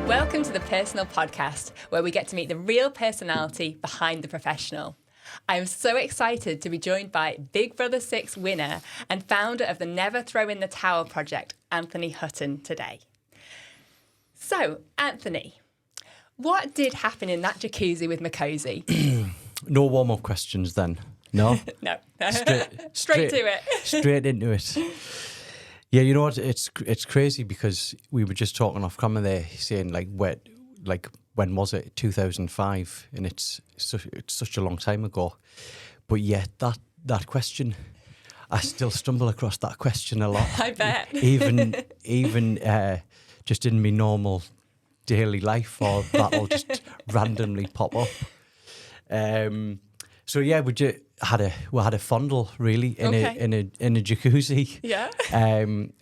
Welcome to the Personal Podcast, where we get to meet the real personality behind the professional. I am so excited to be joined by Big Brother 6 winner and founder of the Never Throw in the Towel project, Anthony Hutton, today. So, Anthony, what did happen in that jacuzzi with Makosi? No warm-up questions then? No? No. Straight to it. Straight into it. Yeah, you know what? It's crazy because we were just talking off camera there, saying when was it? 2005, and it's such a long time ago. But yet that question, I still stumble across that question a lot. I bet. even just in my normal daily life, or that'll just randomly pop up. So yeah, we had a fondle really in a jacuzzi. Yeah.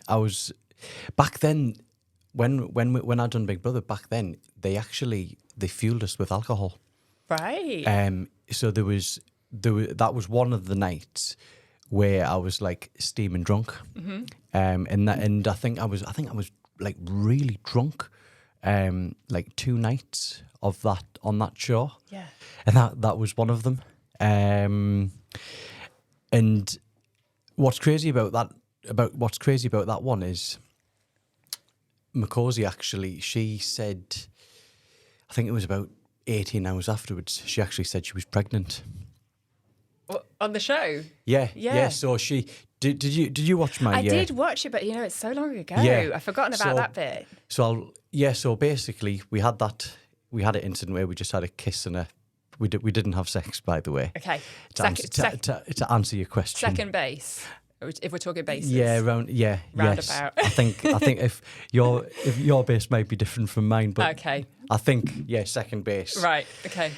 I was back then when I'd done Big Brother. Back then they fueled us with alcohol. Right. So that was one of the nights where I was like steaming drunk. Mm-hmm. And I think I was like really drunk. Like 2 nights of that on that show. Yeah. And that was one of them. And what's crazy about that one is Makosi actually, she said, I think it was about 18 hours afterwards, she actually said she was pregnant. On the show? Yeah. So she did you watch my? I did watch it, but it's so long ago. Yeah. I've forgotten about that bit. So basically we had an incident where we just had a kiss and we didn't have sex, by the way. Okay. To answer your question. Second base, if we're talking bases. Yeah, roundabout. Yes. I think if your base might be different from mine, but okay. I think second base. Right. Okay.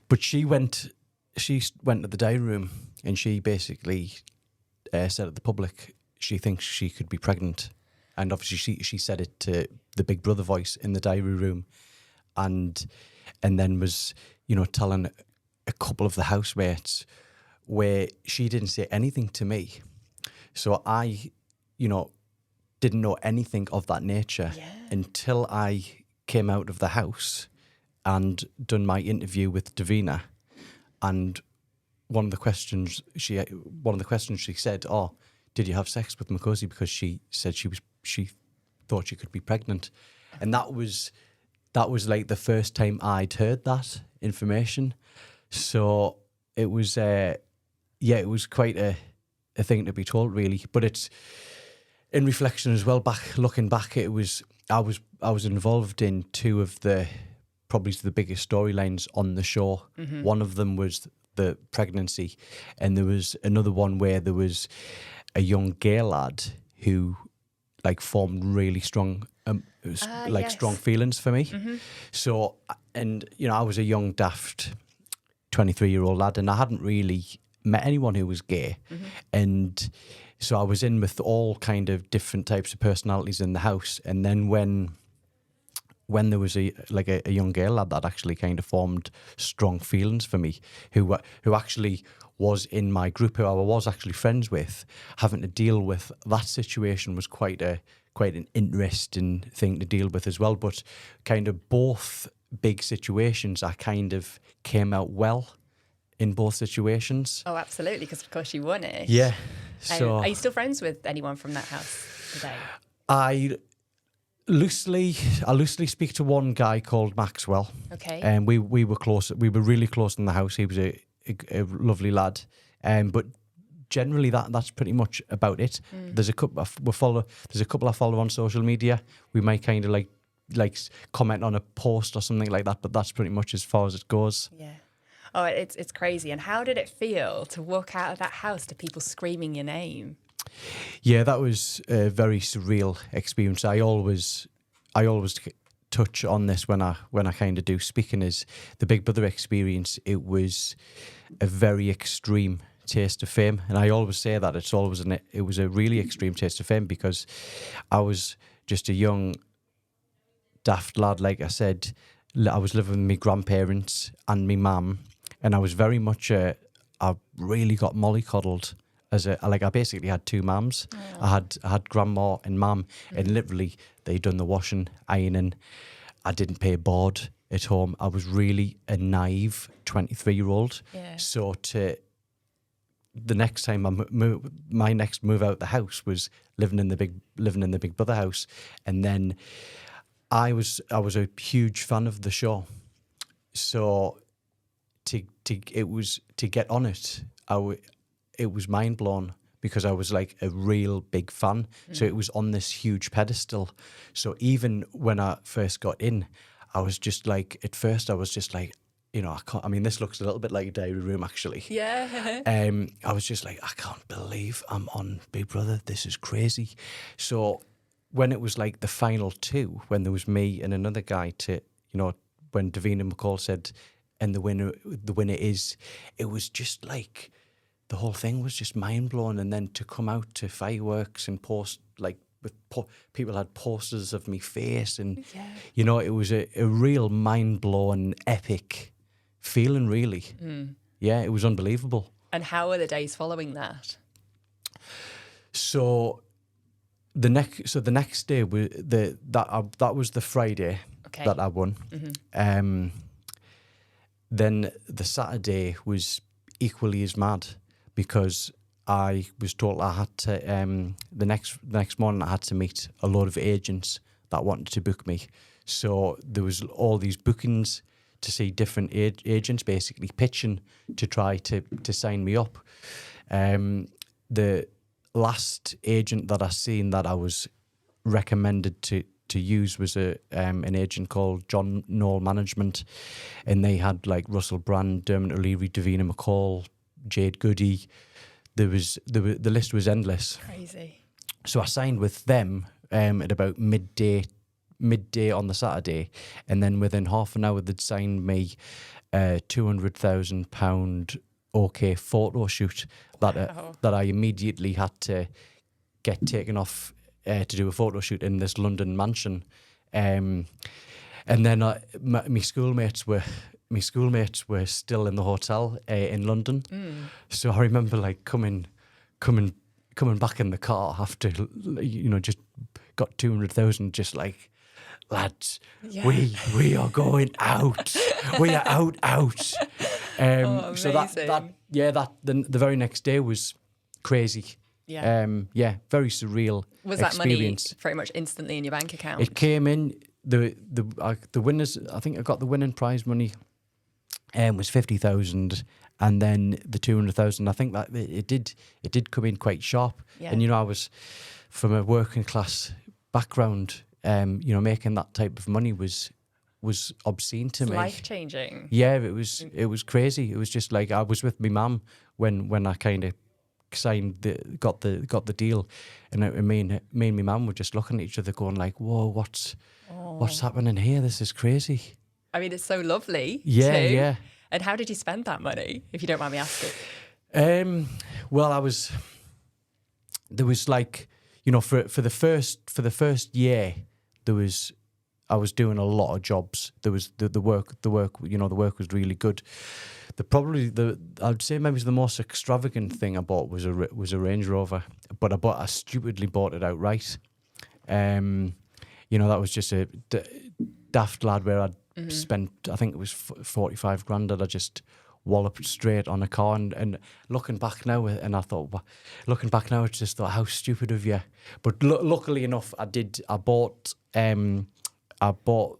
But she went to the diary room and she basically said at the public she thinks she could be pregnant, and obviously she said it to the Big Brother voice in the diary room, and then was telling a couple of the housemates, where she didn't say anything to me. So I, didn't know anything of that nature until I came out of the house and done my interview with Davina. And one of the questions she said, "Oh, did you have sex with Makosi?" Because she said she thought she could be pregnant. And that was like the first time I'd heard that information. So it was it was quite a thing to be told, really. But it's in reflection as well. Looking back, I was involved in two of probably the biggest storylines on the show. Mm-hmm. One of them was the pregnancy, and there was another one where there was a young gay lad who formed really strong strong feelings for me. Mm-hmm. So, and I was a young daft 23-year-old lad, and I hadn't really met anyone who was gay. Mm-hmm. And so I was in with all kind of different types of personalities in the house. And then when there was a young gay lad that actually kind of formed strong feelings for me, who actually was in my group, who I was actually friends with, having to deal with that situation was quite an interesting thing to deal with as well. But kind of both big situations, I kind of came out well in both situations. Oh, absolutely, because of course you won it. Yeah. So are you still friends with anyone from that house today? I loosely speak to one guy called Maxwell. Okay. And we were close. We were really close in the house. He was a lovely lad. But generally that's pretty much about it. There's a couple I follow on social media. We might kind of like comment on a post or something like that, but that's pretty much as far as it goes. Yeah. Oh, it's crazy. And how did it feel to walk out of that house to people screaming your name? Yeah, that was a very surreal experience. I always touch on this when I kind of do speaking, is the Big Brother experience. It was a very extreme taste of fame, and I always say that it was a really extreme taste of fame, because I was just a young daft lad. Like I said, I was living with my grandparents and my mum, and I was very much I really got mollycoddled I basically had two mums. I had grandma and mum, and literally they done the washing, ironing. I didn't pay board at home. I was really a naive 23-year-old. Yeah. So the next time my next move out the house was living in the Big Brother house, and then I was a huge fan of the show. So to get on it, it was mind blown because I was like a real big fan. So it was on this huge pedestal. So even when I first got in, I was just like, at first I was just like, you know, this looks a little bit like a diary room actually. Yeah. I was just like, I can't believe I'm on Big Brother. This is crazy. So when it was like the final two, when there was me and another guy when Davina McCall said, and the winner is, it was just like, the whole thing was just mind blowing. And then to come out to fireworks and post, like, people had posters of me face, and it was a real mind blowing, epic feeling, really. Yeah, it was unbelievable. And how were the days following that? So the next day that was the Friday that I won. Then the Saturday was equally as mad, because I was told I had to the next morning I had to meet a lot of agents that wanted to book me. So there was all these bookings to see different agents basically pitching to try to sign me up. The last agent that I seen that I was recommended to use was an agent called John Knoll Management, and they had like Russell Brand, Dermot O'Leary, Davina McCall, Jade Goody. The list was endless. Crazy. So I signed with them at about midday on the Saturday, and then within half an hour they'd signed me a £200,000 OK photo shoot that I immediately had to get taken off to do a photo shoot in this London mansion, and then my schoolmates were still in the hotel in London. So I remember like coming back in the car after just got 200,000, just like, lads, we are going out. We are out. So the very next day was crazy. Yeah. Very surreal. Was that experience. money pretty much instantly in your bank account? It came in. The winners, I think I got the winning prize money was 50,000, and then the 200,000. I think that it did come in quite sharp. Yeah. And I was from a working class background. Making that type of money was obscene to me. Life changing. Yeah, it was crazy. It was just like I was with my mum when I kind of got the deal, and me and my mum were just looking at each other, going like, "Whoa, what's happening here? This is crazy." I mean, it's so lovely. Yeah, too. yeah. And how did you spend that money, if you don't mind me asking? Well, there was like, for the first year, I was doing a lot of jobs. There was the work, the work was really good. I'd say maybe the most extravagant thing I bought was a Range Rover, but I stupidly bought it outright. That was just a daft lad where I'd spent, I think it was 45 grand that I just walloped straight on a car, and looking back now, I just thought, how stupid of you. But luckily enough, I bought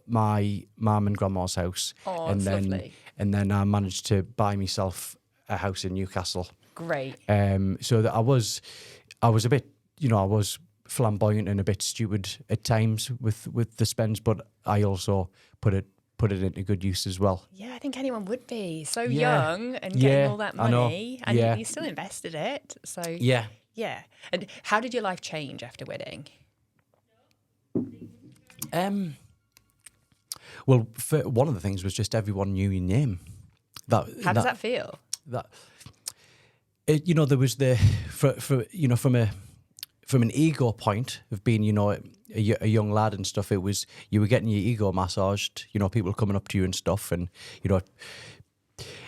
my mum and grandma's house. Oh, and then lovely. And then I managed to buy myself a house in Newcastle. Great. So that I was a bit, I was flamboyant and a bit stupid at times with the spends, but I also put it into good use as well. Yeah, I think anyone would be so young and getting all that money, and you still invested it. So yeah. And how did your life change after winning? Well, one of the things was just everyone knew your name. How does that feel? There was from an ego point of being, a young lad and stuff. It was, you were getting your ego massaged. People coming up to you and stuff, and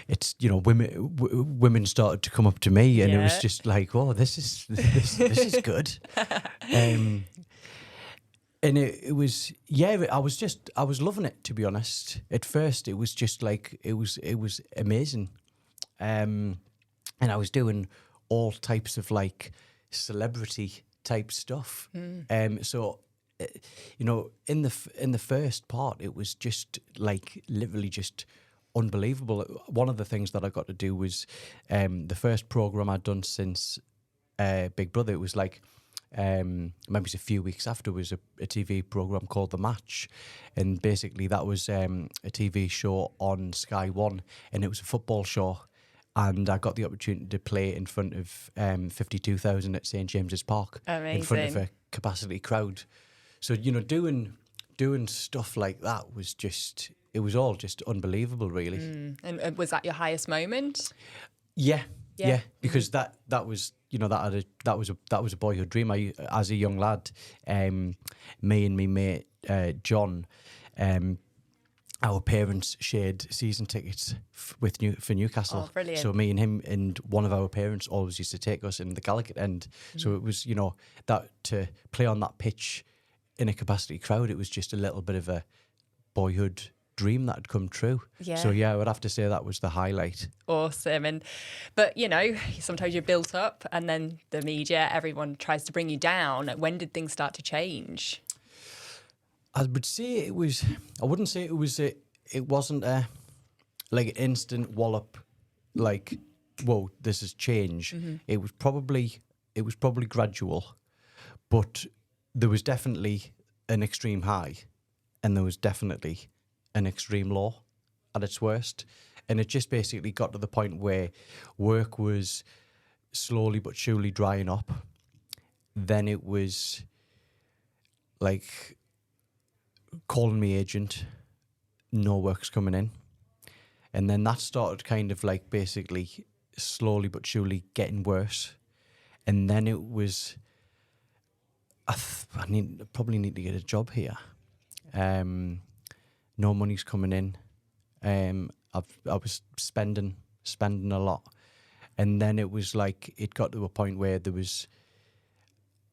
it's, you know, women started to come up to me, and it was just like, oh, this is good. And it was, I was loving it, to be honest. At first, it was just like, it was amazing. And I was doing all types of like celebrity type stuff. So, you know, in the first part, it was just like literally just unbelievable. One of the things that I got to do was the first program I'd done since Big Brother. It was like, maybe it's a few weeks after, was a TV program called The Match, and basically that was a TV show on Sky One, and it was a football show, and I got the opportunity to play in front of 52,000 at St James's Park. Amazing. In front of a capacity crowd. So, you know, doing stuff like that was just, it was all just unbelievable, really. And was that your highest moment? Yeah, because that was, you know, that was a boyhood dream. As a young lad, me and my mate John, our parents shared season tickets for Newcastle. Oh, brilliant. So me and him and one of our parents always used to take us in the Gallagher end. So it was, you know, that to play on that pitch in a capacity crowd, it was just a little bit of a boyhood dream that had come true. Yeah. So I would have to say that was the highlight. Awesome. But you know, sometimes you're built up and then the media, everyone tries to bring you down. When did things start to change? I would say it was, I wouldn't say it was it wasn't a like an instant wallop, like, whoa, this has changed. It was probably gradual, but there was definitely an extreme high and there was definitely an extreme low at its worst. And it just basically got to the point where work was slowly but surely drying up. Then it was like calling me agent, no work's coming in. And then that started kind of like basically slowly but surely getting worse. And then it was, I probably need to get a job here. No money's coming in. I was spending a lot. And then it was like, it got to a point where there was,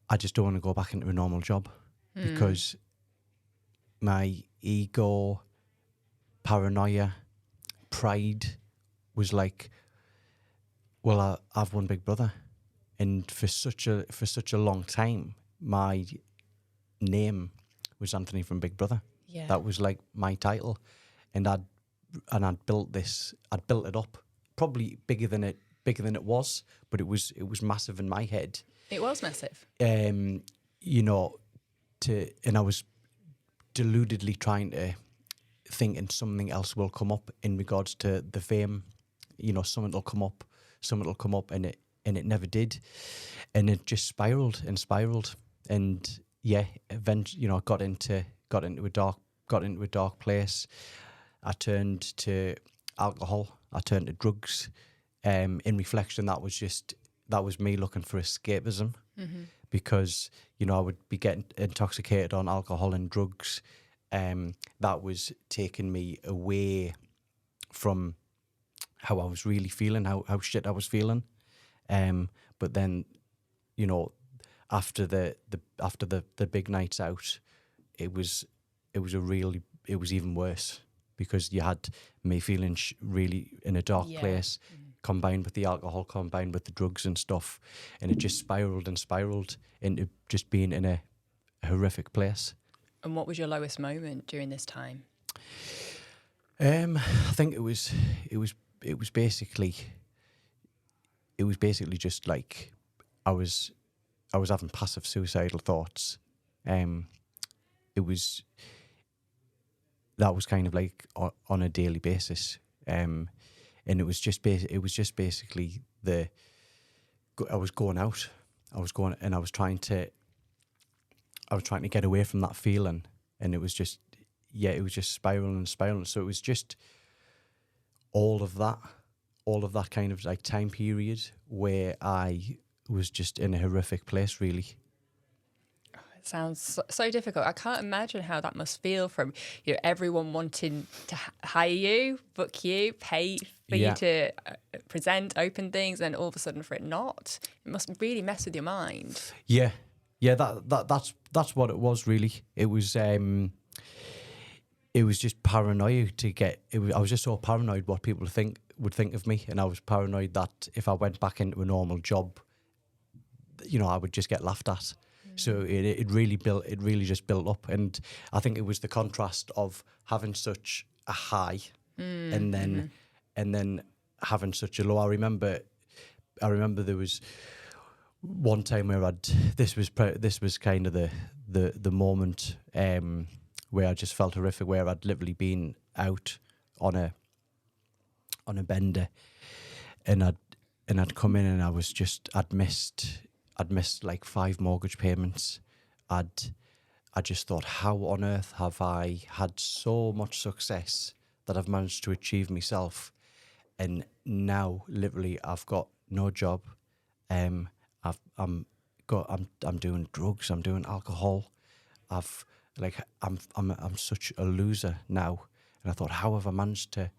I just don't want to go back into a normal job because my ego, paranoia, pride was like, well, I've won Big Brother. And for such a long time, my name was Anthony from Big Brother. Yeah. That was like my title. And I'd built it up, probably bigger than it was, but it was massive in my head. It was massive. You know, and I was deludedly trying to think, and something else will come up in regards to the fame. You know, something will come up, and it never did, and it just spiraled, and eventually, you know, I got into a dark place. I turned to alcohol. I turned to drugs. In reflection, that was me looking for escapism, because, you know, I would be getting intoxicated on alcohol and drugs. That was taking me away from how I was really feeling, how shit I was feeling. But then, you know, after the big nights out, it was even worse, because you had me feeling really in a dark place, combined with the alcohol, combined with the drugs and stuff, and it just spiraled into just being in a horrific place. And what was your lowest moment during this time? I think it was basically just like I was having passive suicidal thoughts. That was kind of like on a daily basis, and it was just basically I was going out, and I was trying to get away from that feeling, and it was just spiraling. So it was just all of that kind of like time period where I was just in a horrific place, really. Sounds so difficult. I can't imagine how that must feel from, everyone wanting to hire you, book you, pay for you to present, open things, and all of a sudden for it not. It must really mess with your mind. Yeah, that's what it was really. It was just paranoia to get. I was just so paranoid what people would think of me, and I was paranoid that if I went back into a normal job, I would just get laughed at. So it really just built up, and I think it was the contrast of having such a high and then having such a low. I remember there was one time where this was kind of the moment where I just felt horrific, where I'd literally been out on a bender, and I'd come in and I'd missed like 5 mortgage payments. I just thought, how on earth have I had so much success that I've managed to achieve myself, and now literally I've got no job. I'm doing drugs. I'm doing alcohol. I'm such a loser now, and I thought, how have I managed to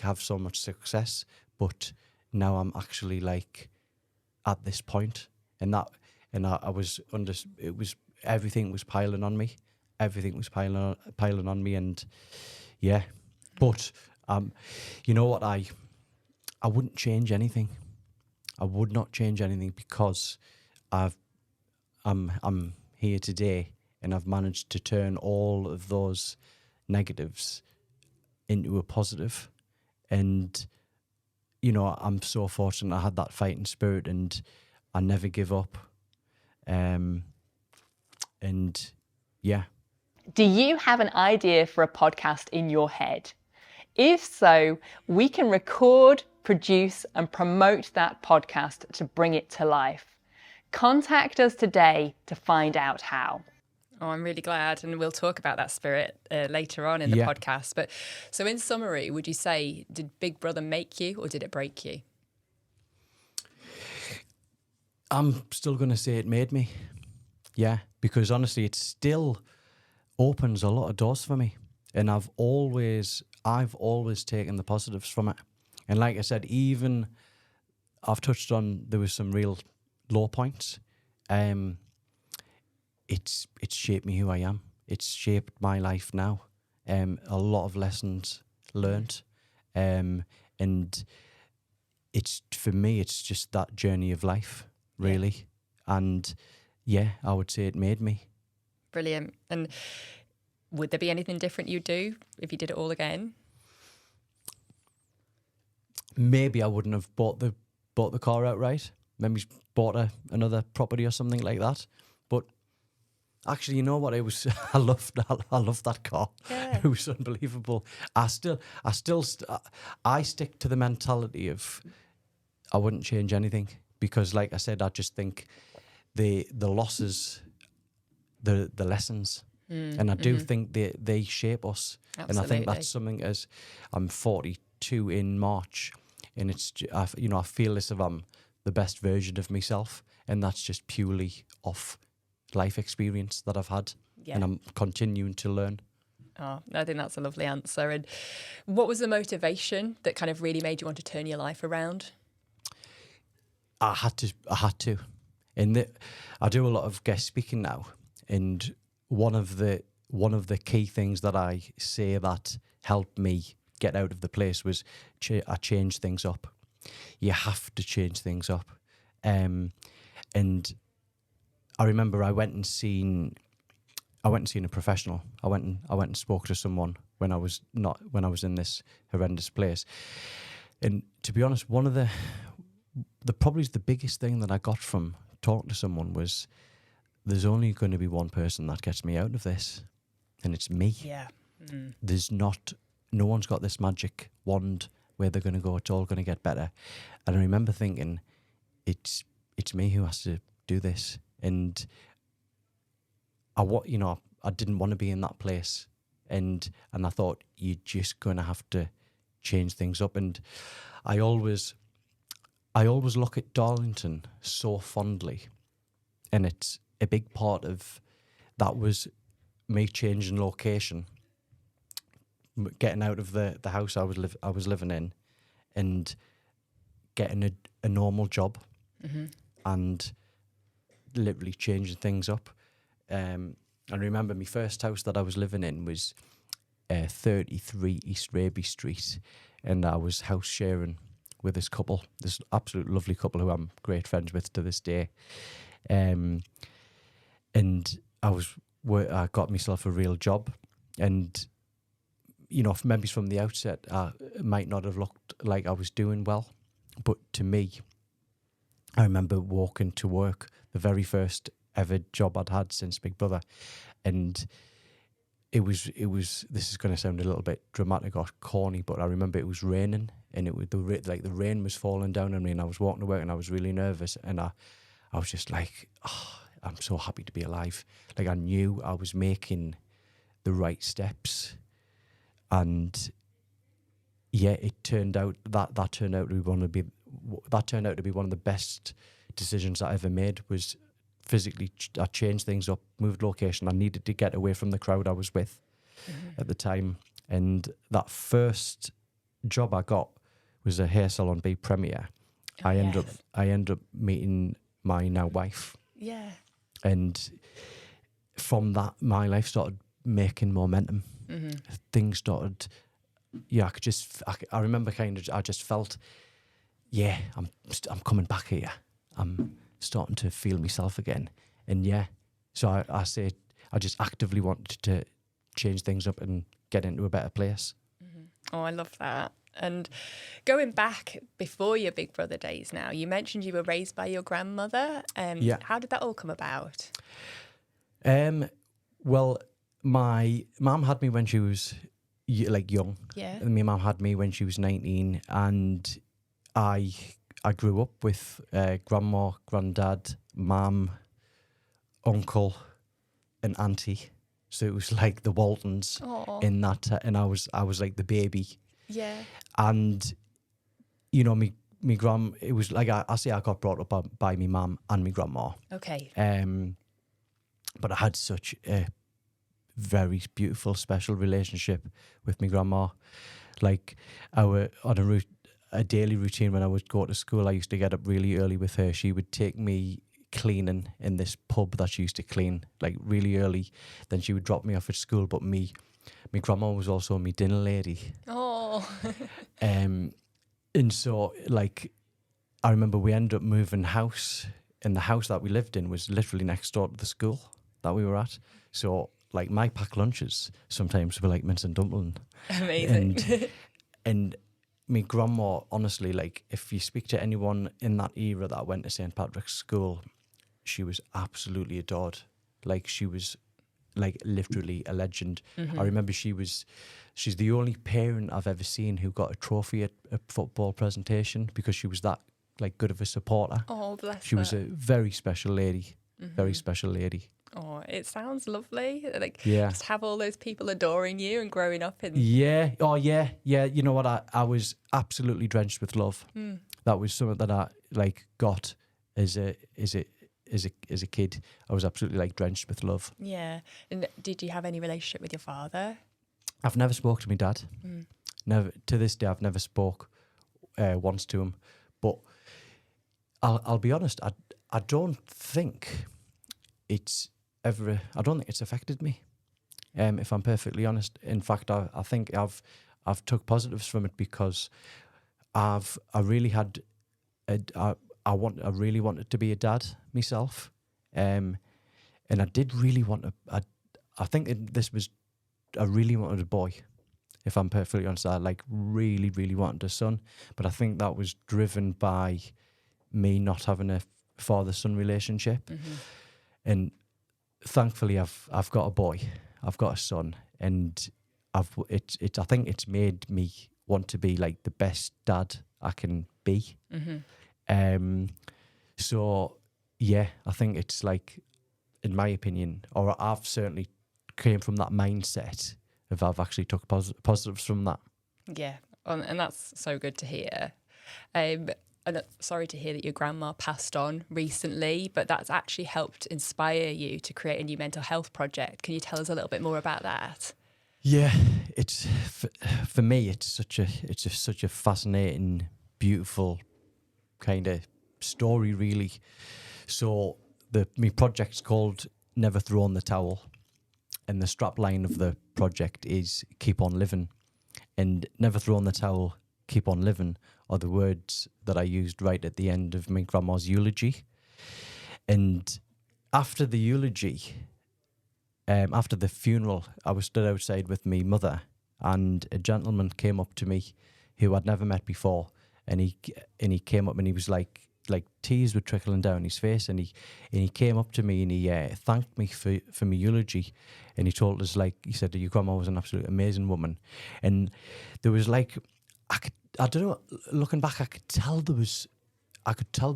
have so much success, but now I'm actually at this point. And I was under. It was everything was piling on me. Everything was piling on me, and yeah. But you know what? I wouldn't change anything. I would not change anything, because I'm here today, and I've managed to turn all of those negatives into a positive. And I'm so fortunate I had that fighting spirit, and I never give up. And yeah. Do you have an idea for a podcast in your head? If so, we can record, produce, and promote that podcast to bring it to life. Contact us today to find out how. Oh, I'm really glad, and we'll talk about that spirit later on in the podcast. But so in summary, would you say, did Big Brother make you or did it break you? I'm still going to say it made me. Yeah, because honestly, it still opens a lot of doors for me. And I've always taken the positives from it. And like I said, even I've touched on, there was some real low points. It's shaped me who I am. It's shaped my life now. A lot of lessons learnt. And it's, for me, it's just that journey of life, really. Yeah. And yeah, I would say it made me. Brilliant. And would there be anything different you'd do if you did it all again? Maybe I wouldn't have bought the car outright. Maybe bought another property or something like that. But actually, you know what? It was I loved that car. Yeah. It was unbelievable. I stick to the mentality of I wouldn't change anything, because, like I said, I just think the losses, the lessons. And I do think they shape us. Absolutely. And I think that's something, as I'm 42 in March, and it's, I feel as if I'm the best version of myself, and that's just purely off life experience that I've had, and I'm continuing to learn. Oh, I think that's a lovely answer. And what was the motivation that kind of really made you want to turn your life around? I had to. And I do a lot of guest speaking now, and one of the key things that I say that helped me get out of the place was I changed things up. You have to change things up. And I remember I went and seen a professional. I went and spoke to someone when I was in this horrendous place. And to be honest, one of the probably the biggest thing that I got from talking to someone was, there's only going to be one person that gets me out of this, and it's me. Yeah. There's no one's got this magic wand where they're going to go, it's all going to get better. And I remember thinking, it's me who has to do this. And I didn't want to be in that place. And I thought, you're just going to have to change things up. And I always look at Darlington so fondly, and it's a big part of that was me changing location, getting out of the house I was living in, and getting a normal job, and literally changing things up. I remember my first house that I was living in was 33 East Raby Street, and I was house sharing with this couple, this absolute lovely couple who I'm great friends with to this day. And I got myself a real job, and you know, maybe from the outset, it might not have looked like I was doing well, but to me, I remember walking to work, the very first ever job I'd had since Big Brother, and it was. This is going to sound a little bit dramatic or corny, but I remember it was raining, and it was the rain was falling down on me, and I was walking to work, and I was really nervous, and I was just like, oh, I'm so happy to be alive. Like, I knew I was making the right steps, and yeah, it turned out that turned out to be one of the best decisions I ever made. Was physically, I changed things up, moved location. I needed to get away from the crowd I was with at the time, and that first job I got was a hair salon B Premier. I ended up meeting my now wife. Yeah. And from that, my life started making momentum. Things started, yeah, I remember I just felt, yeah, I'm coming back here. I'm starting to feel myself again. And yeah, so I say, I just actively wanted to change things up and get into a better place. Oh, I love that. And going back before your Big Brother days now, you mentioned you were raised by your grandmother. How did that all come about? Well, my mum had me when she was young. Yeah. And my mum had me when she was 19, and I grew up with grandma, granddad, mum, uncle, and auntie. So it was like the Waltons. Aww. In that, and I was like the baby. Yeah. And you know, me grand, it was like I got brought up by my mum and my grandma. Okay. But I had such a very beautiful, special relationship with my grandma. Like, on a daily routine when I would go to school, I used to get up really early with her. She would take me cleaning in this pub that she used to clean, like, really early. Then she would drop me off at school. But my grandma was also my dinner lady. Oh. And so, like, I remember we ended up moving house, and the house that we lived in was literally next door to the school that we were at. So, like, my packed lunches sometimes were like mince and dumpling. Amazing. And my grandma, honestly, like, if you speak to anyone in that era that went to St. Patrick's School, she was absolutely adored. Like, she was, like, literally a legend. I remember she's the only parent I've ever seen who got a trophy at a football presentation, because she was that, like, good of a supporter. Oh, bless She her. was a very special lady. Very special lady. Oh, it sounds lovely. Like, Yeah. just have all those people adoring you and growing up in. Yeah. Oh, yeah. Yeah. You know what? I was absolutely drenched with love. That was something that I, like, got as a kid. I was absolutely, like, drenched with love. Yeah. And did you have any relationship with your father? I've never spoke to my dad. Never, to this day, I've never spoke once to him. But I'll be honest. I don't think it's affected me. If I'm perfectly honest. In fact, I think I've took positives from it, because I really wanted to be a dad myself, and I did really want to. I really wanted a boy. If I'm perfectly honest, I really, really wanted a son, but I think that was driven by me not having a father-son relationship, and thankfully I've got a boy, I've got a son, and I think it's made me want to be, like, the best dad I can be. So yeah, I think it's, like, in my opinion, or I've certainly came from that mindset of I've actually took positives from that. Yeah. And that's so good to hear. sorry to hear that your grandma passed on recently, but that's actually helped inspire you to create a new mental health project. Can you tell us a little bit more about that? Yeah, it's for me. It's such a fascinating, beautiful kind of story, really. So my project's called Never Throw in the Towel, and the strapline of the project is "Keep on living," and "Never throw in the towel, keep on living" are the words that I used right at the end of my grandma's eulogy. And after the eulogy, after the funeral, I was stood outside with my mother, and a gentleman came up to me who I'd never met before, and he came up and he was like tears were trickling down his face, and he came up to me and he thanked me for my eulogy, and he told us, like, he said, your grandma was an absolute amazing woman. And there was like, I don't know, looking back, I could tell there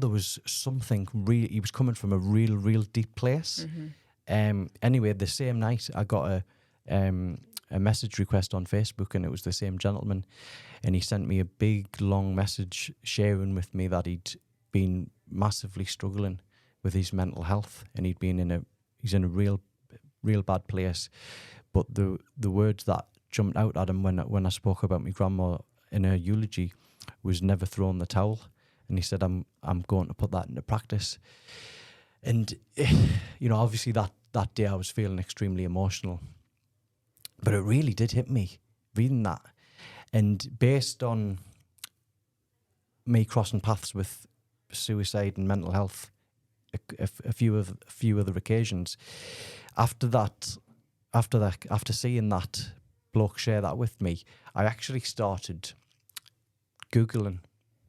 was something real. He was coming from a real deep place. Anyway, the same night I got a message request on Facebook, and it was the same gentleman, and he sent me a big long message sharing with me that he'd been massively struggling with his mental health, and he's in a real bad place. But the words that jumped out at him when I spoke about my grandma in her eulogy was "never throw in the towel," and he said, I'm going to put that into practice. And obviously that day I was feeling extremely emotional, but it really did hit me reading that. And based on me crossing paths with suicide and mental health a few other occasions, after seeing that bloke share that with me, I actually started Googling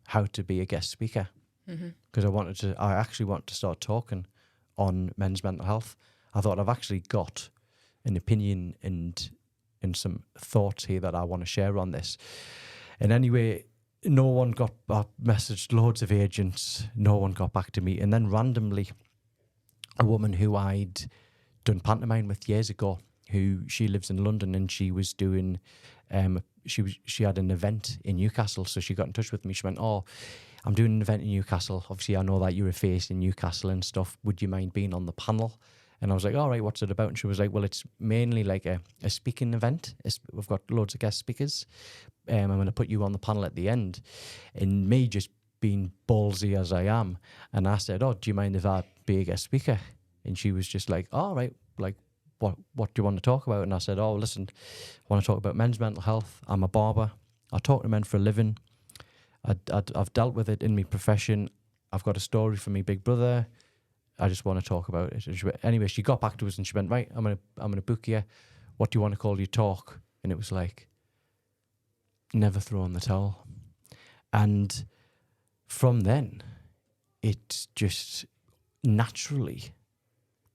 how to be a guest speaker, because I actually want to start talking on men's mental health. I thought, I've actually got an opinion and some thoughts here that I want to share on this. And anyway, no one got, I messaged loads of agents, no one got back to me. And then randomly, a woman who I'd done pantomime with years ago, she lives in London, and she was doing, she had an event in Newcastle, so she got in touch with me. She went, "Oh, I'm doing an event in Newcastle. Obviously, I know that you're a face in Newcastle and stuff. Would you mind being on the panel?" And I was like, "All right, what's it about?" And she was like, "Well, it's mainly like a speaking event. We've got loads of guest speakers. I'm going to put you on the panel at the end." And me just being ballsy as I am, and I said, "Oh, do you mind if I be a guest speaker?" And she was just like, "All right, like, what do you want to talk about?" And I said, "Oh, listen, I want to talk about men's mental health. I'm a barber. I talk to men for a living. I've dealt with it in my profession. I've got a story for my big brother. I just want to talk about it." And anyway, she got back to us and she went, "Right, I'm gonna book you. What do you want to call your talk?" And it was like, "Never throw in the towel." And from then, it just naturally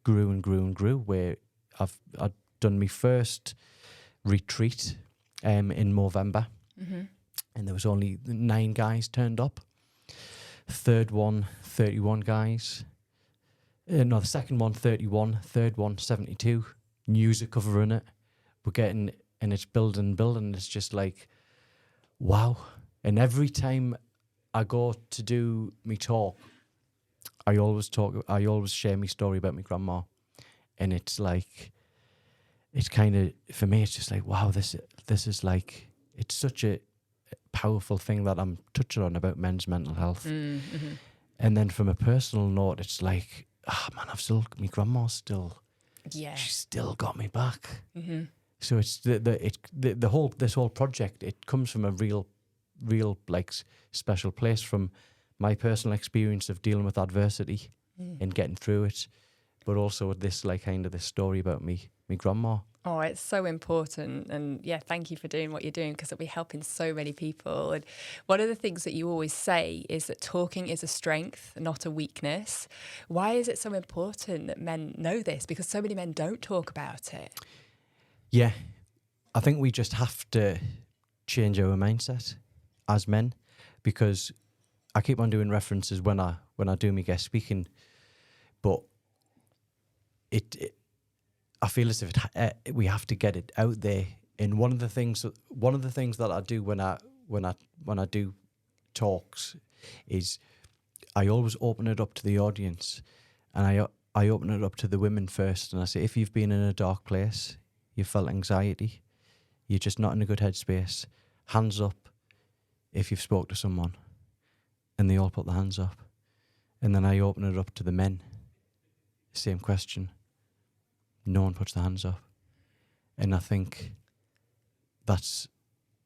grew and grew and grew, where I'd done my first retreat in November, and there was only 9 guys turned up. Third one, 31 guys. No, the second one, 31. Third one, 72. News are covering it. We're getting, and it's building. It's just like, wow. And every time I go to do my talk, I always share my story about my grandma. And it's like, it's kind of, for me, it's just like, wow, this is like, it's such a powerful thing that I'm touching on about men's mental health. And then from a personal note, it's like, man, my grandma's still, she's still got me back. So it's this whole project, it comes from a real like special place, from my personal experience of dealing with adversity and getting through it, but also this like kind of this story about me grandma. Oh, it's so important. And yeah, thank you for doing what you're doing, because it'll be helping so many people. And one of the things that you always say is that talking is a strength, not a weakness. Why is it so important that men know this? Because so many men don't talk about it. Yeah, I think we just have to change our mindset as men, because I keep on doing references when I do my guest speaking, but I feel as if we have to get it out there. And one of the things that I do when I do talks is I always open it up to the audience, and I open it up to the women first, and I say, if you've been in a dark place, you felt anxiety, you're just not in a good headspace, hands up if you've spoke to someone. And they all put their hands up. And then I open it up to the men. Same question. No one puts their hands up. And I think that's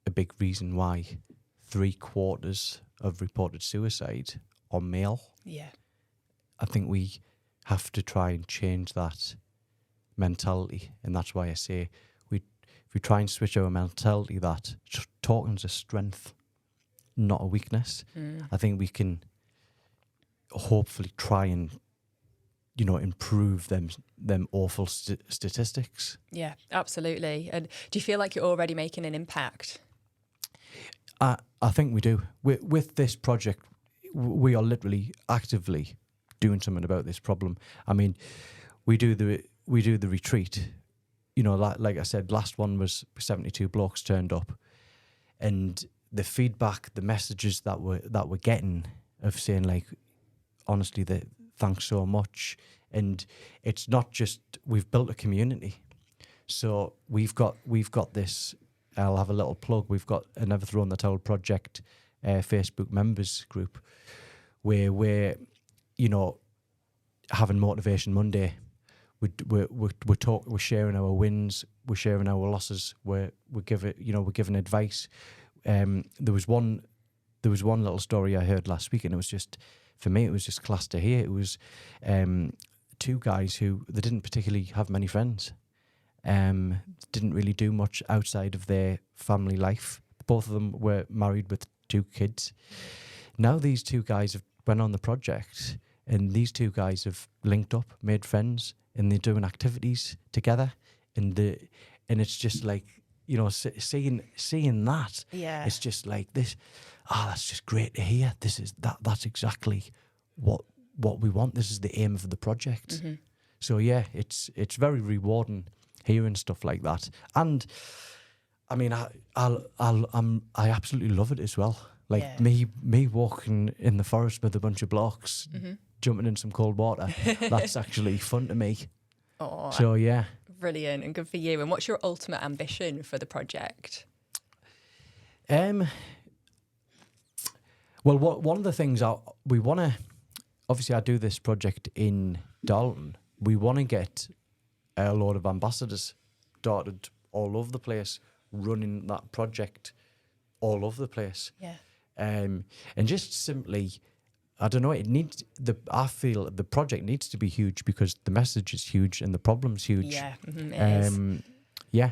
a big reason why 3/4 of reported suicide are male. Yeah. I think we have to try and change that mentality. And that's why I say if we try and switch our mentality that talking's a strength, not a weakness, I think we can hopefully try and, improve them awful statistics. Yeah, absolutely. And do you feel like you're already making an impact? I think we do. With this project, we are literally actively doing something about this problem. I mean, we do the retreat. Like I said, last one was 72 blokes turned up, and the feedback, the messages that we're getting of saying, like, honestly, thanks so much. And it's not just, we've built a community. So we've got this, I'll have a little plug, we've got a Never Throw in the Towel Project Facebook members group where we're, having Motivation Monday. We're sharing our wins, we're sharing our losses, we're giving advice. There was one little story I heard last week, and it was just, for me, it was just class to hear. It was two guys who, they didn't particularly have many friends, didn't really do much outside of their family life. Both of them were married with 2 kids. Now these 2 guys have went on the project, and these 2 guys have linked up, made friends, and they're doing activities together, and it's just like, seeing that, yeah, it's just like this. That's just great to hear. That's exactly what we want. This is the aim of the project. Mm-hmm. So yeah, it's very rewarding hearing stuff like that. And I mean, I absolutely love it as well. Like me walking in the forest with a bunch of blocks, jumping in some cold water. That's actually fun to me. Oh, so yeah. Brilliant, and good for you. And what's your ultimate ambition for the project? Well, one of the things we want to, obviously I do this project in Darlington. We want to get a lot of ambassadors dotted all over the place, running that project all over the place. Yeah. And just simply, I don't know, I feel the project needs to be huge because the message is huge and the problem's huge. Yeah, it is. Yeah.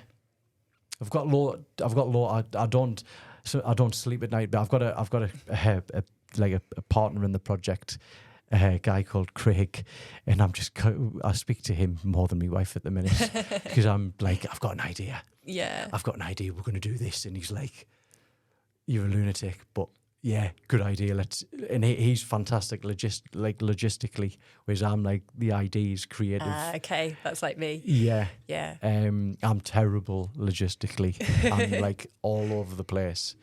I've got low. I don't sleep at night, but I've got a partner in the project, a guy called Craig, and I speak to him more than my wife at the minute because I'm like, I've got an idea. Yeah. I've got an idea. We're going to do this, and he's like, "You're a lunatic," but yeah, good idea. And he's fantastic, logistically, whereas I'm like the ideas, creative. Okay, that's like me. Yeah. Yeah. I'm terrible logistically. I'm like all over the place.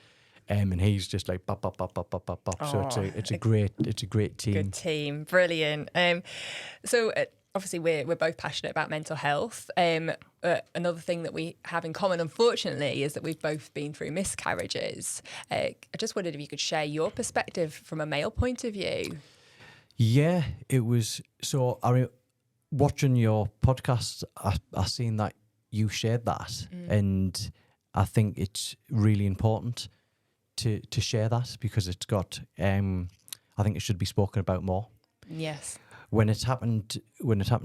And he's just like bop, bop, bop, bop, bop, bop, bop. Oh, So it's a great team. Good team, brilliant. So obviously we're both passionate about mental health. Another thing that we have in common, unfortunately, is that we've both been through miscarriages. I just wondered if you could share your perspective from a male point of view. Yeah, it was. So watching your podcast, I seen that you shared that, and I think it's really important to share that because it's got. I think it should be spoken about more. Yes. When it happened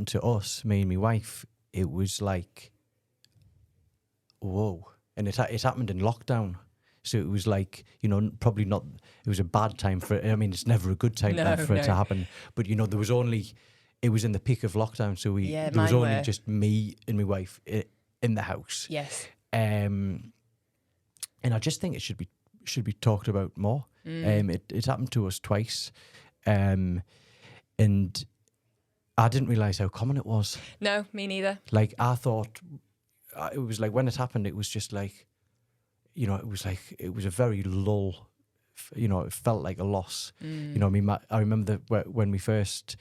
to us, me and my wife, it was like, whoa. And it happened in lockdown. So it was like, probably not, it was a bad time for it. I mean, it's never a good time for it to happen. But, it was in the peak of lockdown. So there was only just me and my wife in the house. Yes. And I just think it should be talked about more. It happened to us twice. And I didn't realise how common it was. No, me neither. Like, I thought, it was like when it happened, it was just like, it was a very lull it felt like a loss. You know, I remember when we first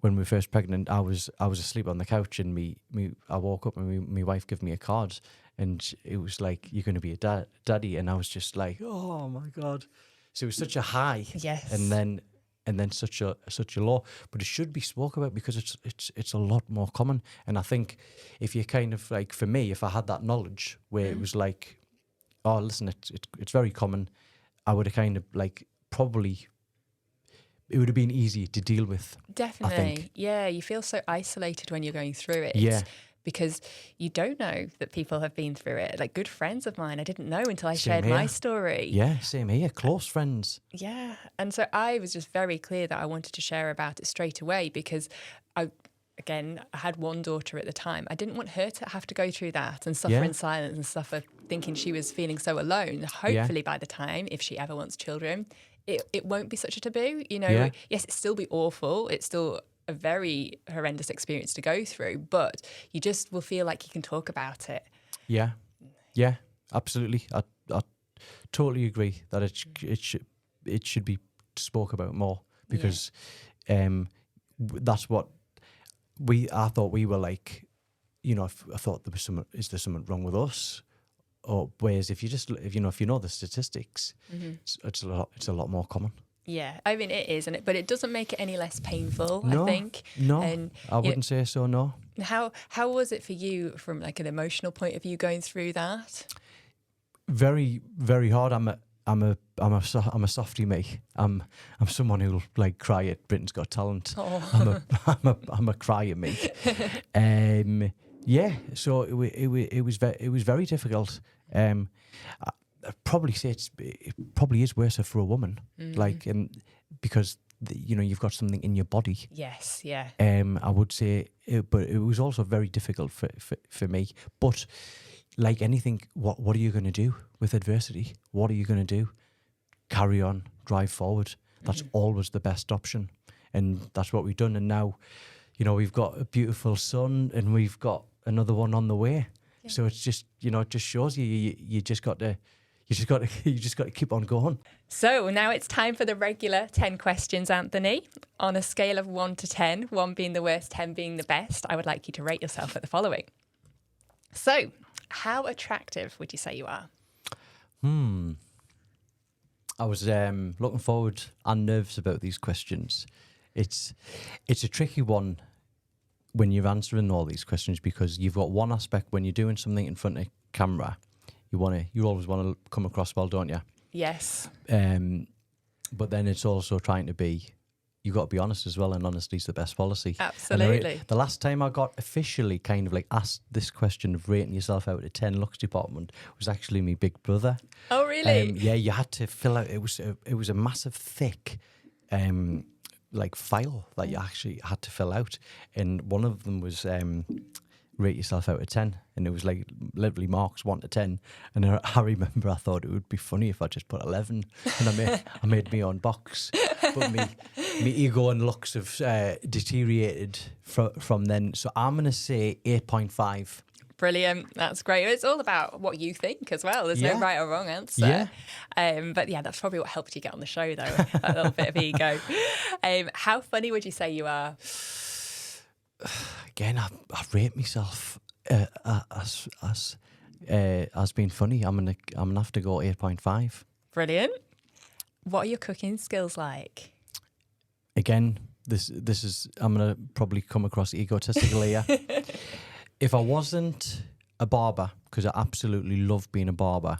pregnant, I was asleep on the couch, and I woke up and my wife gave me a card, and it was like, you're going to be a daddy, and I was just like, oh my God. So it was such a high, Yes, and then such a low. But it should be spoke about because it's a lot more common. And I think if you kind of like, for me, if I had that knowledge where it was like, oh, listen, it's very common, I would have kind of like probably. It would have been easy to deal with. definitely. I think. Yeah, you feel so isolated when you're going through it. Yeah. Because you don't know that people have been through it. Like good friends of mine, I didn't know until I Same shared here. my story. Yeah, same here. Close friends. Yeah. And so I was just very clear that I wanted to share about it straight away because I had one daughter at the time. I didn't want her to have to go through that and suffer in silence and suffer thinking she was feeling so alone. Hopefully by the time, if she ever wants children, it won't be such a taboo. You know, yes, it'll still be awful. It's still a very horrendous experience to go through, but you just will feel like you can talk about it. Yeah, absolutely. I totally agree that it should be spoke about more because that's what I thought we were like. You know, I thought there was is there something wrong with us? Or whereas if you know the statistics, it's a lot more common. Yeah, I mean it is, but it doesn't make it any less painful. No, I think. No, and I wouldn't say so. No. How was it for you from like an emotional point of view going through that? Very, very hard. I'm a softie, me. I'm someone who'll like cry at Britain's Got Talent. Oh. I'm a crier, me. Yeah. So it was very difficult. I'd probably say it probably is worse for a woman, like, because you've got something in your body. Yes, yeah. I would say, but it was also very difficult for me. But like anything, what are you going to do with adversity? What are you going to do? Carry on, drive forward. That's always the best option, and that's what we've done. And now, we've got a beautiful son, and we've got another one on the way. Yeah. So it's just, it just shows you just got to. You just got to keep on going. So now it's time for the regular 10 questions, Anthony. On a scale of 1 to 10, 1 being the worst, 10 being the best, I would like you to rate yourself at the following. So, how attractive would you say you are? I was looking forward and nervous about these questions. It's a tricky one when you're answering all these questions because you've got one aspect when you're doing something in front of camera. You always want to come across well, don't you? Yes. But then it's also trying to be, you got to be honest as well, and honesty is the best policy. Absolutely. The last time I got officially kind of like asked this question of rating yourself out of 10 looks department was actually my big brother. Oh, really? Yeah, you had to fill out, it was a massive thick like file that you actually had to fill out, and one of them was rate yourself out of 10, and it was like literally marks 1 to 10, and I remember I thought it would be funny if I just put 11, and I made my own box, but my ego and looks have deteriorated from then, so I'm going to say 8.5. Brilliant. That's great. It's all about what you think as well. There's no right or wrong answer. Yeah. But yeah, that's probably what helped you get on the show, though, a little bit of ego. How funny would you say you are? Again, I rate myself as being funny. I'm gonna have to go 8.5. Brilliant. What are your cooking skills like? Again, this is, I'm gonna probably come across egotistical here. If I wasn't a barber, because I absolutely love being a barber,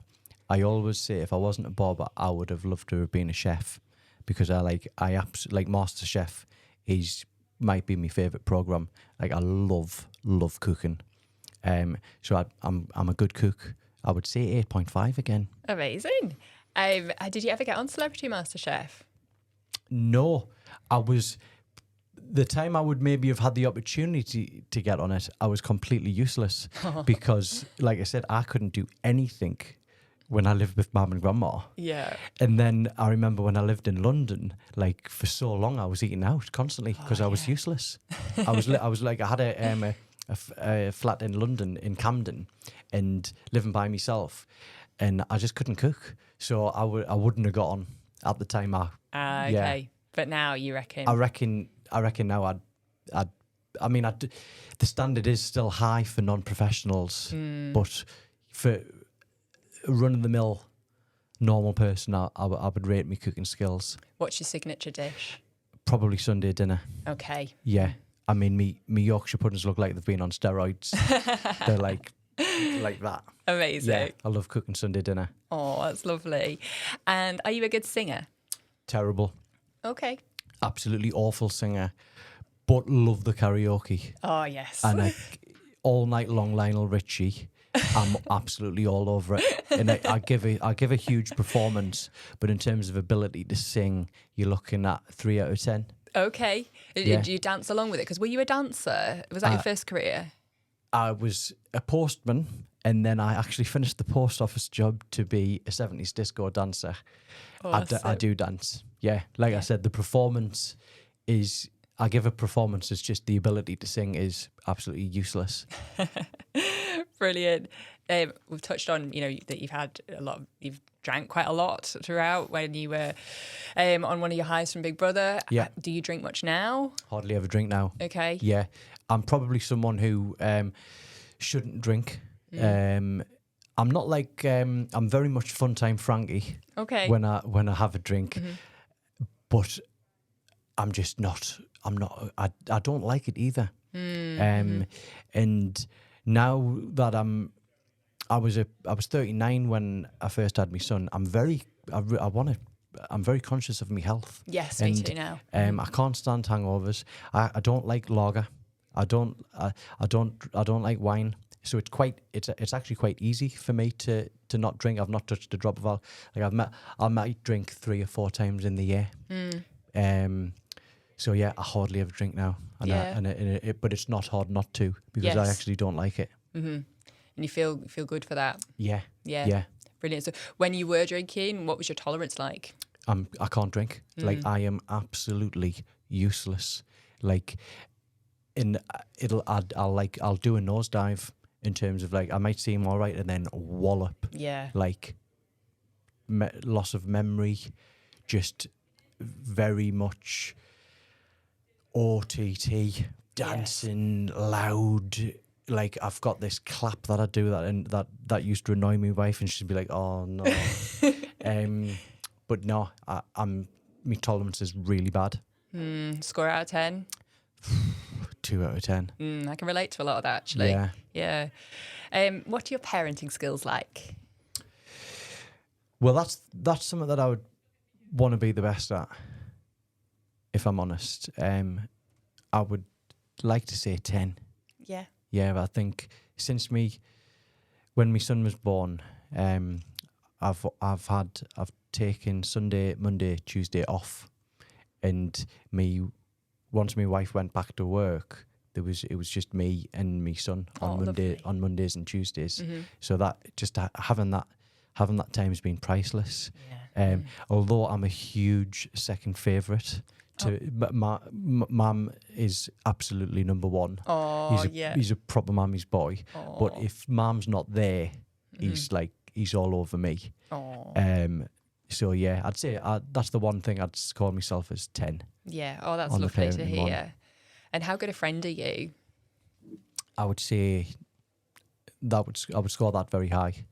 I always say if I wasn't a barber, I would have loved to have been a chef, because I like MasterChef might be my favourite programme. Like, I love cooking. So I'm a good cook. I would say 8.5 again. Amazing. Did you ever get on Celebrity MasterChef? No, the time I would maybe have had the opportunity to get on it, I was completely useless because, like I said, I couldn't do anything when I lived with Mum and Grandma. Yeah. And then I remember when I lived in London, like for so long, I was eating out constantly because I was useless. I was like, I had a flat in London, in Camden, and living by myself. and I just couldn't cook. So I wouldn't have got on at the time. Okay. But now you reckon? I reckon now the standard is still high for non-professionals, but for a run-of-the-mill normal person, I would rate my cooking skills. What's your signature dish? Probably Sunday dinner. Okay. Yeah. I mean, me Yorkshire puddings look like they've been on steroids. They're like that. Amazing. Yeah, I love cooking Sunday dinner. Oh, that's lovely. And are you a good singer? Terrible. Okay. Absolutely awful singer, but love the karaoke. Oh, yes. And all night long Lionel Richie, I'm absolutely all over it. And I give a huge performance, but in terms of ability to sing, you're looking at 3 out of 10. Okay. Yeah. Did you dance along with it? Because were you a dancer? Was that your first career? I was a postman, and then I actually finished the post office job to be a 70s disco dancer. Awesome. I do dance. Yeah. Like I said, the performance is... I give a performance. It's just the ability to sing is absolutely useless. Brilliant. We've touched on, that you've drank quite a lot throughout when you were on one of your highs from Big Brother. Yeah. Do you drink much now? Hardly ever drink now. Okay. Yeah. I'm probably someone who shouldn't drink. I'm not like, I'm very much fun time Frankie. Okay. When I have a drink, but I'm just not. I don't like it either. And now that I was 39 when I first had my son. I'm very conscious of my health. Yes, me too now. I can't stand hangovers. I don't like lager. I don't like wine. So it's actually quite easy for me to not drink. I've not touched a drop of alcohol. Like I might drink 3 or 4 times in the year. So yeah, I hardly ever drink now, but it's not hard not to because I actually don't like it. And you feel good for that. Yeah. Brilliant. So when you were drinking, what was your tolerance like? I can't drink. Like I am absolutely useless. Like I'll do a nosedive in terms of like I might seem all right and then wallop. Yeah. Like loss of memory, just very much OTT, dancing loud. Like I've got this clap that I do that used to annoy my wife, and she'd be like, "Oh no," but no, my tolerance is really bad. Score out of 10? 2 out of 10. I can relate to a lot of that actually. Yeah. What are your parenting skills like? Well, that's something that I would want to be the best at. If I'm honest, I would like to say 10. Yeah. Yeah, but I think when my son was born, I've taken Sunday, Monday, Tuesday off, and once my wife went back to work, it was just me and my son on Mondays and Tuesdays. So that just having that time has been priceless. Yeah. Although I'm a huge second favourite. But my mum is absolutely number one. Oh, he's a proper mummy's boy. Oh. But if mum's not there, he's all over me. Oh. So yeah, I'd say that's the one thing I'd call myself as 10. Yeah. Oh, that's lovely to hear. One. And how good a friend are you? I would say I would score that very high,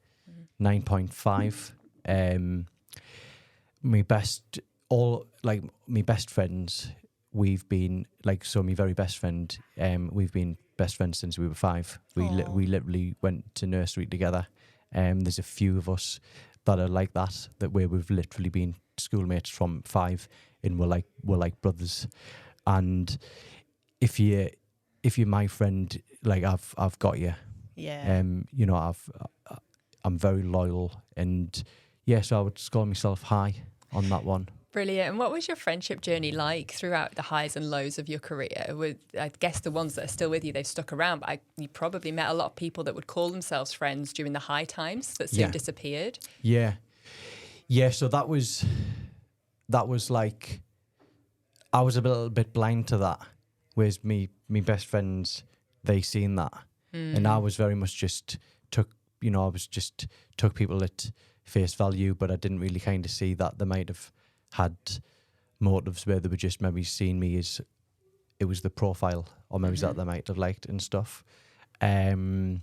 9.5. My best friends, we've been my very best friend, we've been best friends since we were 5. We literally went to nursery together. There's a few of us that are like that where we've literally been schoolmates from 5, and we're like brothers. And if you're my friend, like I've got you. Yeah. I'm very loyal, and so I would score myself high on that one. Brilliant. And what was your friendship journey like throughout the highs and lows of your career? I guess the ones that are still with you, they've stuck around, but you probably met a lot of people that would call themselves friends during the high times that soon disappeared. Yeah. So that was like, I was a little bit blind to that, whereas me best friends, they seen that. And I was very much just took I was just took people at face value, but I didn't really kind of see that they might have had motives where they were just maybe seeing me as it was the profile or maybe that they might have liked and stuff. It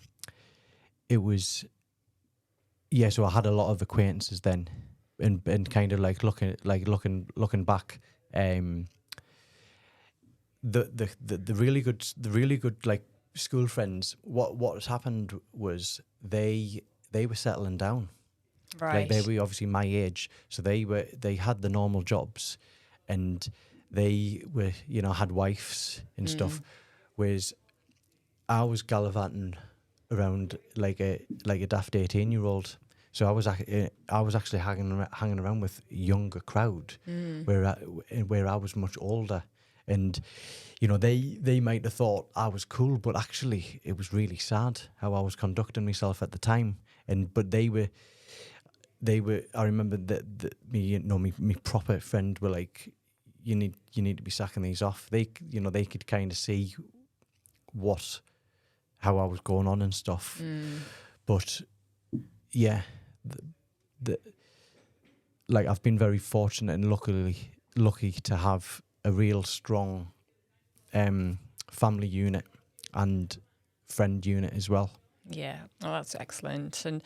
was, so I had a lot of acquaintances then, and kind of like looking back, the really good like school friends. What has happened was they were settling down. Right. Like they were obviously my age, so they had the normal jobs, and they were had wives and stuff, whereas I was gallivanting around like a daft 18-year-old. So I was actually hanging around with a younger crowd, where I was much older, and they might have thought I was cool, but actually it was really sad how I was conducting myself at the time. But they were. I remember that me proper friend were like, you need to be sacking these off. They could kind of see how I was going on and stuff. But yeah, like I've been very fortunate and lucky to have a real strong family unit and friend unit as well. Yeah, oh, that's excellent. And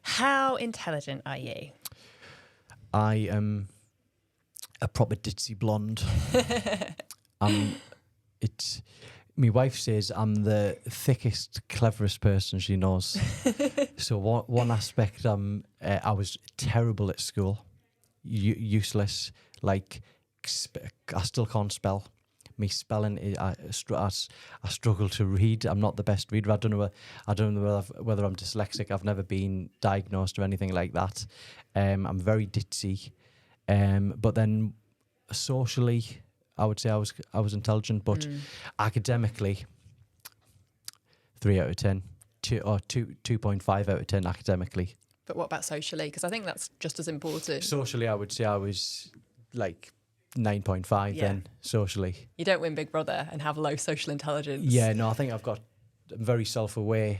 how intelligent are you? I am a proper ditzy blonde. My wife says I'm the thickest, cleverest person she knows. So one aspect, I was terrible at school, useless. Like I still can't spell. Me spelling, I struggle to read. I'm not the best reader. I don't know whether I'm dyslexic. I've never been diagnosed or anything like that. I'm very ditzy. But then socially, I would say I was intelligent, but academically, 3 out of 10, 2.5 out of 10 academically. But what about socially? Because I think that's just as important. Socially, I would say I was like 9.5 then, socially. You don't win Big Brother and have low social intelligence. Yeah, no, I think I'm very self-aware.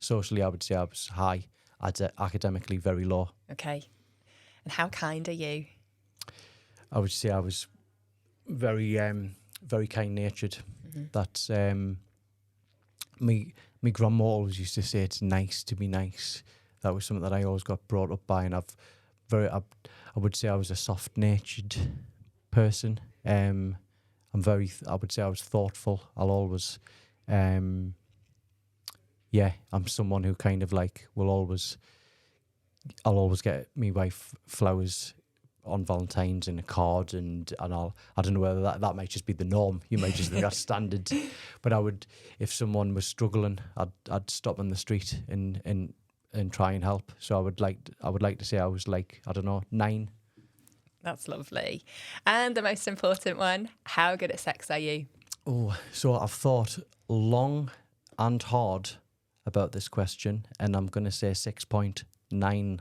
Socially, I would say I was high. Academically, very low. Okay. And how kind are you? I would say I was very, very kind-natured. That's my grandma always used to say it's nice to be nice. That was something that I always got brought up by, and I would say I was a soft-natured person. I would say I was thoughtful. I'll always, I'm someone who kind of like I'll always get my wife flowers on Valentine's and a card, and I don't know whether that might just be the norm. You might just think that's standard, but I would, if someone was struggling, I'd stop on the street and try and help. So I would like to say I was like, I don't know, 9. That's lovely. And the most important one, how good at sex are you? Oh, so I've thought long and hard about this question, and I'm going to say 6.9.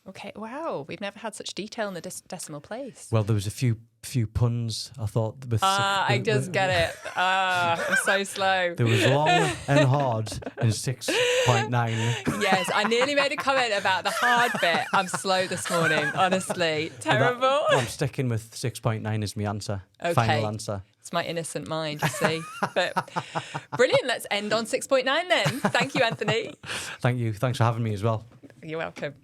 Okay, wow. We've never had such detail in the decimal place. Well, there was a few few puns, I thought. I just get it. I'm so slow. There was long and hard and 6.9. Yes, I nearly made a comment about the hard bit. I'm slow this morning, honestly. Terrible. I'm sticking with 6.9 as my answer. Okay. Final answer. It's my innocent mind, you see. But brilliant. Let's end on 6.9 then. Thank you, Anthony. Thank you. Thanks for having me as well. You're welcome.